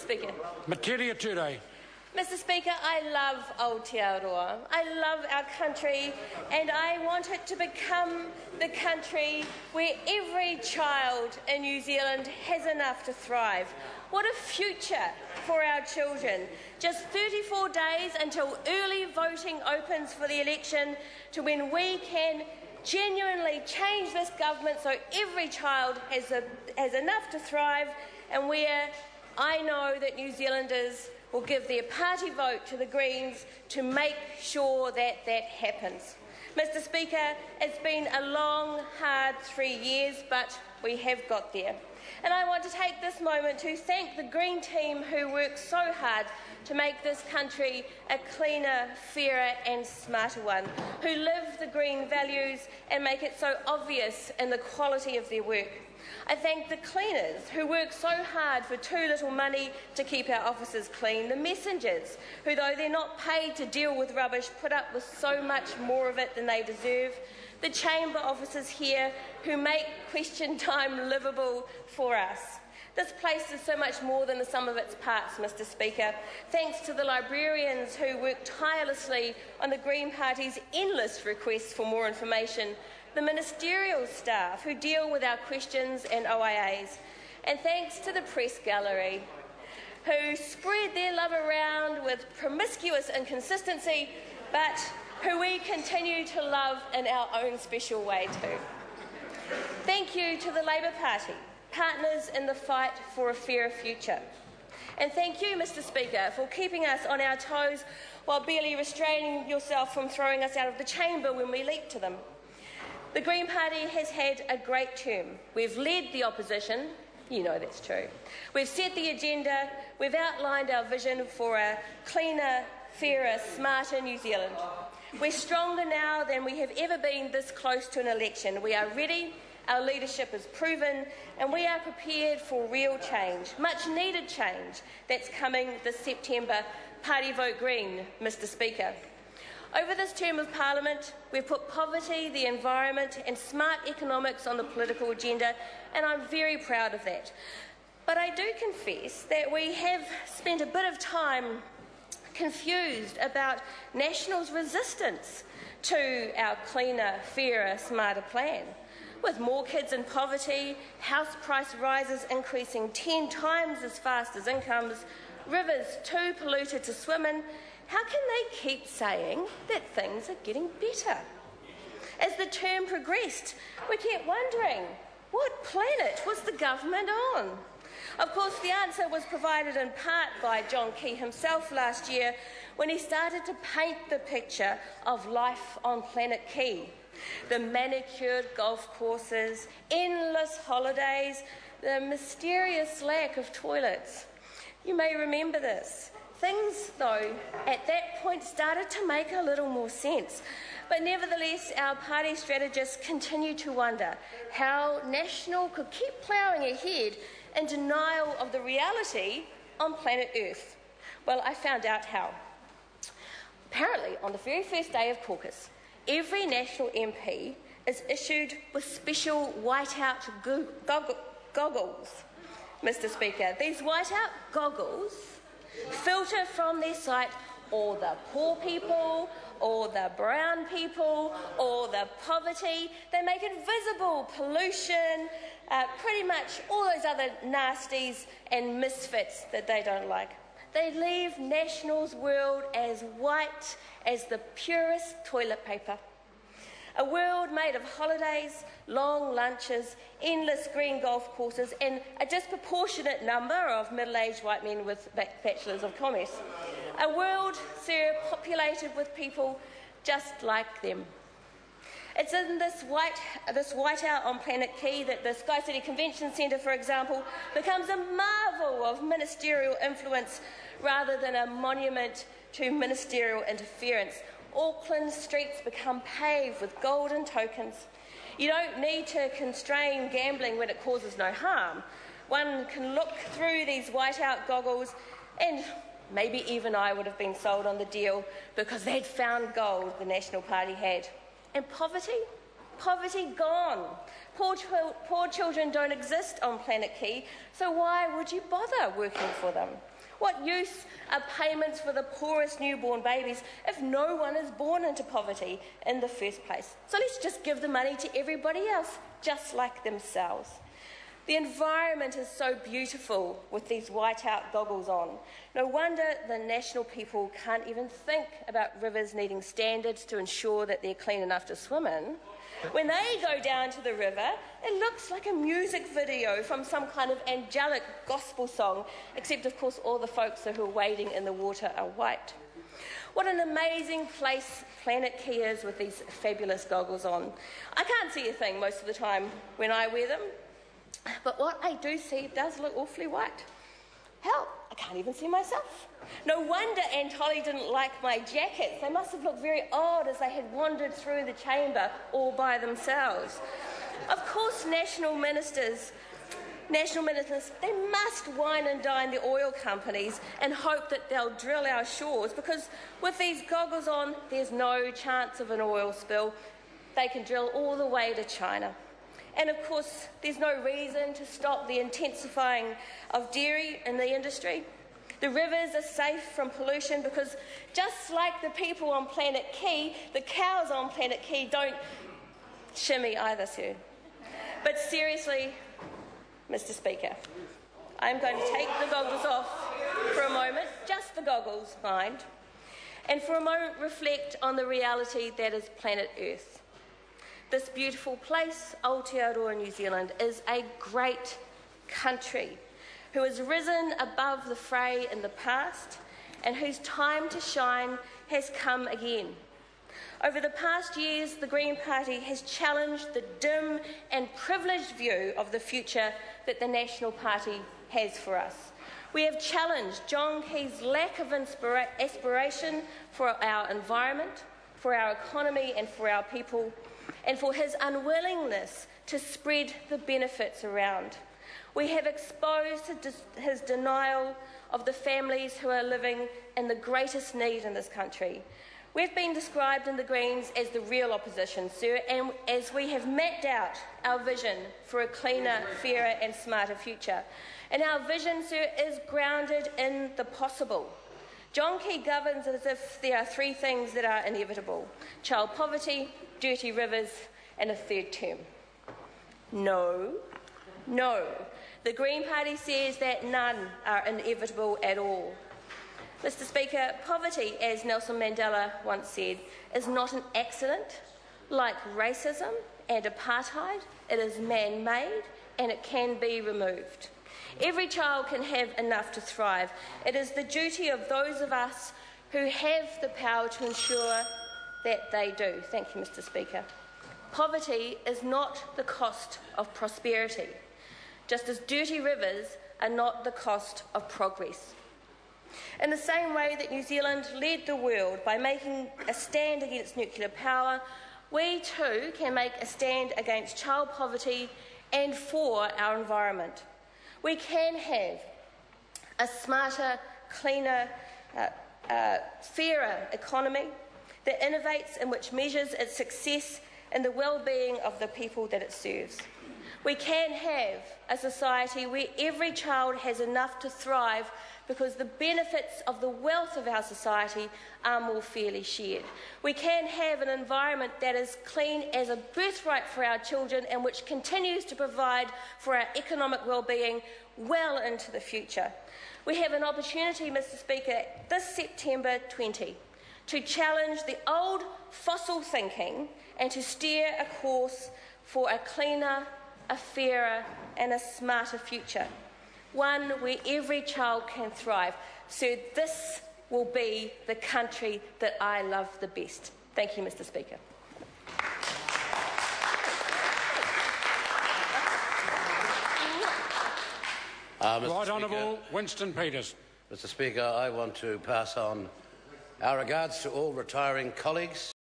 Speaker. Materia today. Mr. Speaker, I love Aotearoa. I love our country, and I want it to become the country where every child in New Zealand has enough to thrive. What a future for our children. Just 34 days until early voting opens for the election, to when we can genuinely change this government so every child has enough to thrive, and where I know that New Zealanders will give their party vote to the Greens to make sure that that happens. Mr. Speaker, it's been a long, hard 3 years, but we have got there. And I want to take this moment to thank the Green team who worked so hard to make this country a cleaner, fairer and smarter one, who live the Green values and make it so obvious in the quality of their work. I thank the cleaners who work so hard for too little money to keep our offices clean, the messengers who, though they're not paid to deal with rubbish, put up with so much more of it than they deserve, the chamber officers here who make question time livable for us. This place is so much more than the sum of its parts, Mr. Speaker. Thanks to the librarians who work tirelessly on the Green Party's endless requests for more information, the ministerial staff who deal with our questions and OIAs, and thanks to the press gallery who spread their love around with promiscuous inconsistency, but who we continue to love in our own special way too. Thank you to the Labour Party, partners in the fight for a fairer future. And thank you, Mr. Speaker, for keeping us on our toes while barely restraining yourself from throwing us out of the chamber when we leaped to them. The Green Party has had a great term. We've led the opposition. You know that's true. We've set the agenda. We've outlined our vision for a cleaner, fairer, smarter New Zealand. We're stronger now than we have ever been this close to an election. We are ready, our leadership is proven, and we are prepared for real change, much needed change that's coming this September. Party vote Green, Mr. Speaker. Over this term of Parliament, we've put poverty, the environment and smart economics on the political agenda, and I'm very proud of that. But I do confess that we have spent a bit of time confused about National's resistance to our cleaner, fairer, smarter plan. With more kids in poverty, house price rises increasing 10 times as fast as incomes, rivers too polluted to swim in, how can they keep saying that things are getting better? As the term progressed, we kept wondering, what planet was the government on? Of course, the answer was provided in part by John Key himself last year when he started to paint the picture of life on planet Key. The manicured golf courses, endless holidays, the mysterious lack of toilets. You may remember this. Things, though, at that point started to make a little more sense. But nevertheless, our party strategists continue to wonder how National could keep ploughing ahead in denial of the reality on planet Earth. Well, I found out how. Apparently, on the very first day of caucus, every National MP is issued with special whiteout goggles, Mr. Speaker. These whiteout goggles filter from their sight all the poor people, or the brown people, or the poverty. They make invisible pollution, pretty much all those other nasties and misfits that they don't like. They leave National's world as white as the purest toilet paper. A world made of holidays, long lunches, endless green golf courses and a disproportionate number of middle-aged white men with bachelors of commerce. A world, sir, populated with people just like them. It's in this whiteout on planet Key that the Sky City Convention Centre, for example, becomes a marvel of ministerial influence rather than a monument to ministerial interference. Auckland streets become paved with golden tokens. You don't need to constrain gambling when it causes no harm. One can look through these whiteout goggles and maybe even I would have been sold on the deal because they'd found gold the National Party had. And poverty? Poverty gone. Poor children don't exist on planet Key, so why would you bother working for them? What use are payments for the poorest newborn babies if no one is born into poverty in the first place? So let's just give the money to everybody else, just like themselves. The environment is so beautiful with these whiteout goggles on. No wonder the national people can't even think about rivers needing standards to ensure that they're clean enough to swim in. When they go down to the river, it looks like a music video from some kind of angelic gospel song, except, of course, all the folks who are wading in the water are white. What an amazing place Planet Key is with these fabulous goggles on. I can't see a thing most of the time when I wear them, but what I do see does look awfully white. Hell, I can't even see myself. No wonder Aunt Holly didn't like my jackets. They must have looked very odd as they had wandered through the chamber all by themselves. Of course, national ministers, they must wine and dine the oil companies and hope that they'll drill our shores, because with these goggles on, there's no chance of an oil spill. They can drill all the way to China. And of course, there's no reason to stop the intensifying of dairy in the industry. The rivers are safe from pollution because, just like the people on Planet Key, the cows on Planet Key don't shimmy either, sir. But seriously, Mr. Speaker, I'm going to take the goggles off for a moment, just the goggles, mind, and for a moment reflect on the reality that is planet Earth. This beautiful place, Aotearoa, New Zealand, is a great country who has risen above the fray in the past and whose time to shine has come again. Over the past years, the Green Party has challenged the dim and privileged view of the future that the National Party has for us. We have challenged John Key's lack of aspiration for our environment, for our economy and for our people, and for his unwillingness to spread the benefits around. We have exposed his denial of the families who are living in the greatest need in this country. We've been described in the Greens as the real opposition, sir, and as we have mapped out our vision for a cleaner, fairer and smarter future. And our vision, sir, is grounded in the possible. John Key governs as if there are three things that are inevitable: child poverty, dirty rivers and a third term. No. The Green Party says that none are inevitable at all. Mr. Speaker, poverty, as Nelson Mandela once said, is not an accident. Like racism and apartheid, it is man-made and it can be removed. Every child can have enough to thrive. It is the duty of those of us who have the power to ensure that they do. Thank you, Mr. Speaker. Poverty is not the cost of prosperity, just as dirty rivers are not the cost of progress. In the same way that New Zealand led the world by making a stand against nuclear power, we too can make a stand against child poverty and for our environment. We can have a smarter, cleaner, fairer economy that innovates and which measures its success in the well-being of the people that it serves. We can have a society where every child has enough to thrive because the benefits of the wealth of our society are more fairly shared. We can have an environment that is clean as a birthright for our children and which continues to provide for our economic well-being well into the future. We have an opportunity, Mr. Speaker, this September 20, to challenge the old fossil thinking and to steer a course for a cleaner, a fairer and a smarter future, one where every child can thrive. So this will be the country that I love the best. Thank you, Mr. Speaker. Right Honourable Winston Peters. Mr. Speaker, I want to pass on our regards to all retiring colleagues.